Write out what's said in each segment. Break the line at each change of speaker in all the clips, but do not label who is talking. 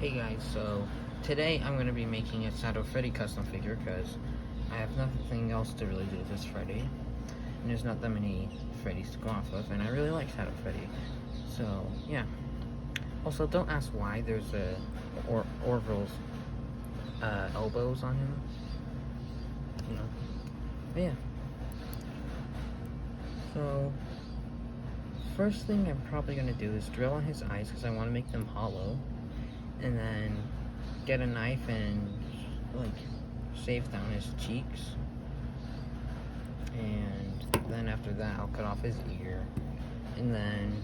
Hey guys, so today I'm going to be making a Shadow Freddy custom figure because I have nothing else to really do with this Freddy. And there's not that many Freddys to go off of, and I really like Shadow Freddy. So, yeah. Also, don't ask why there's Orville's elbows on him. You know. But yeah. So, first thing I'm probably going to do is drill on his eyes because I want to make them hollow. And then get a knife and like shave down his cheeks, and then after that I'll cut off his ear, and then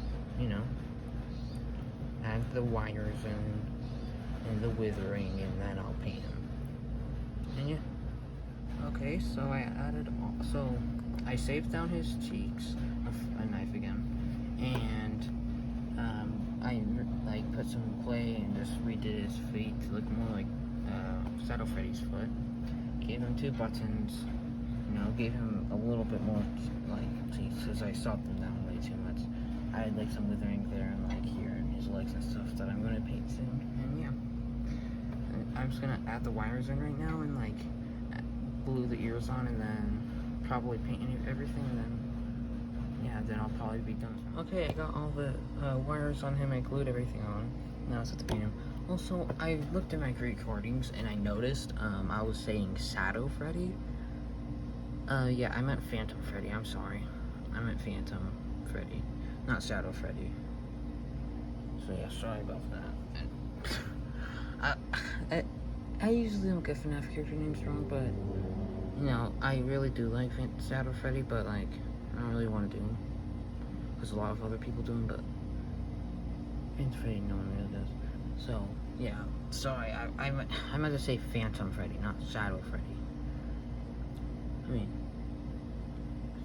add the wires and the withering, and then I'll paint him. And yeah. Okay, so I shaved down his cheeks with a knife again, and I like put some clay and just redid his feet to look more like Shadow Freddy's foot. Gave him 2 buttons, gave him a little bit more like teeth because I sawed them down way too much. I had like some withering there and like here and his legs and stuff that I'm gonna paint soon. And yeah, and I'm just gonna add the wires in right now and like glue the ears on, and then probably paint everything, and then yeah, then I'll probably be done. Okay, I got all the wires on him. I glued everything on. Now it's to paint him. Also, I looked at my recordings and I noticed I was saying Shadow Freddy. Yeah, I meant Phantom Freddy. I'm sorry. I meant Phantom Freddy, not Shadow Freddy. So yeah, sorry about that. I usually don't get FNAF character names wrong, but I really do like Shadow Freddy, but like I don't really want to do them because a lot of other people do them, but Phantom Freddy no one really does. So yeah, sorry, I meant to say Phantom Freddy, not Shadow Freddy. I mean,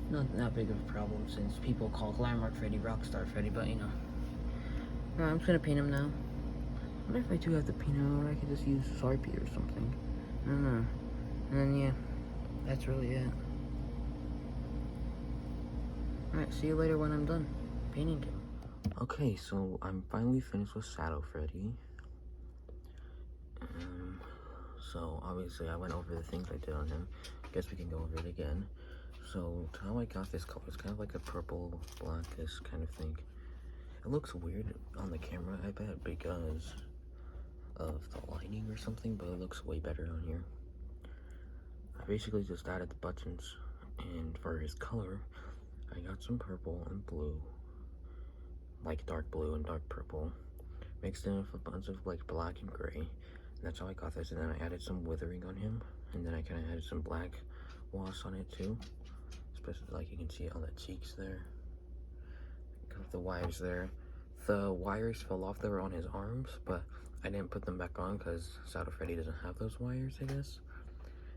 not that big of a problem since people call Glamour Freddy Rockstar Freddy, but no, I'm just gonna paint him now. What if I do have to paint him, or I could just use Sharpie or something? I don't know. And then yeah, that's really it. Alright, see you later when I'm done painting him. Okay, so I'm finally finished with Shadow Freddy. So obviously I went over the things I did on him. Guess we can go over it again. So how I got this color, it's kind of like a purple, blackish kind of thing. It looks weird on the camera, I bet, because of the lighting or something, but it looks way better on here. I basically just added the buttons, and for his color, I got some purple and blue, like dark blue and dark purple, mixed in with a bunch of like black and gray. And that's how I got this. And then I added some withering on him, and then I kind of added some black wash on it too, especially like you can see on the cheeks there. Got the wires there. The wires fell off, they were on his arms, but I didn't put them back on because Shadow Freddy doesn't have those wires, I guess.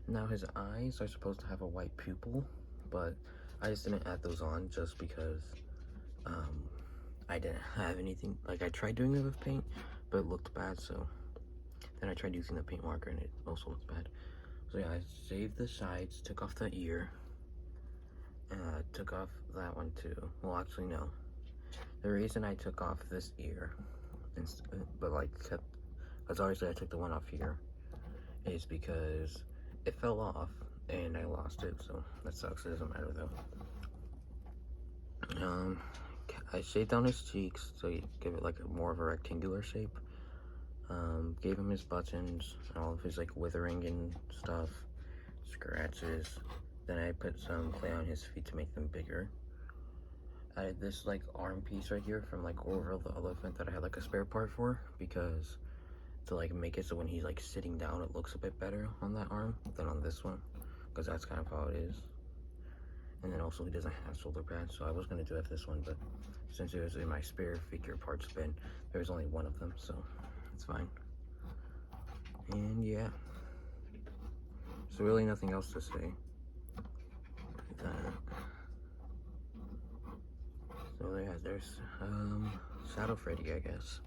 Now his eyes are supposed to have a white pupil, but I just didn't add those on just because I didn't have anything. Like I tried doing it with paint, but it looked bad, so then I tried using the paint marker and it also looked bad. So yeah, I shaved the sides, took off the ear, took off that one too. Well, actually no. The reason I took off this ear, but like kept, because obviously I took the one off here, is because it fell off and I lost it, so that sucks. It doesn't matter though. I shaved down his cheeks so you give it like more of a rectangular shape. Gave him his buttons, all of his like withering and stuff, scratches. Then I put some clay on his feet to make them bigger. I had this like arm piece right here from like Orville the elephant that I had like a spare part for, because to like make it so when he's like sitting down it looks a bit better on that arm than on this one, because that's kind of how it is. And then also he doesn't have shoulder pads, so I was gonna do it with this one, but since it was in my spare figure parts bin, there's only one of them, so it's fine. And yeah, so really nothing else to say. So yeah, there's Shadow Freddy, I guess.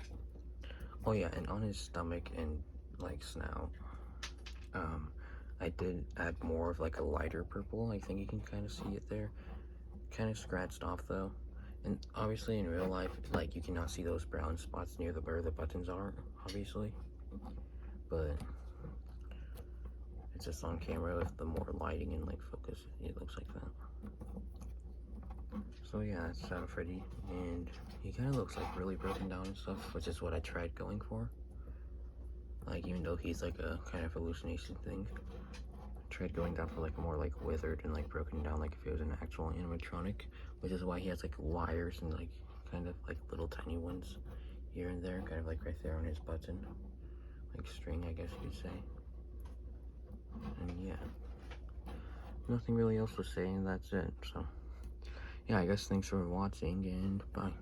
Oh yeah, and on his stomach and like snout, I did add more of like a lighter purple. I think you can kind of see it there. Kind of scratched off though. And obviously in real life, like you cannot see those brown spots near where the buttons are, obviously. but it's just on camera with the more lighting and like focus, it looks like that. So yeah, that's Freddy, and he kind of looks like really broken down and stuff, which is what I tried going for. Like, even though he's like a kind of hallucination thing, I tried going down for like more like withered and like broken down, like if it was an actual animatronic, which is why he has like wires and like kind of like little tiny ones here and there, kind of like right there on his button, like string, I guess you could say. And yeah, nothing really else to say, and that's it. So yeah, I guess thanks for watching, and bye.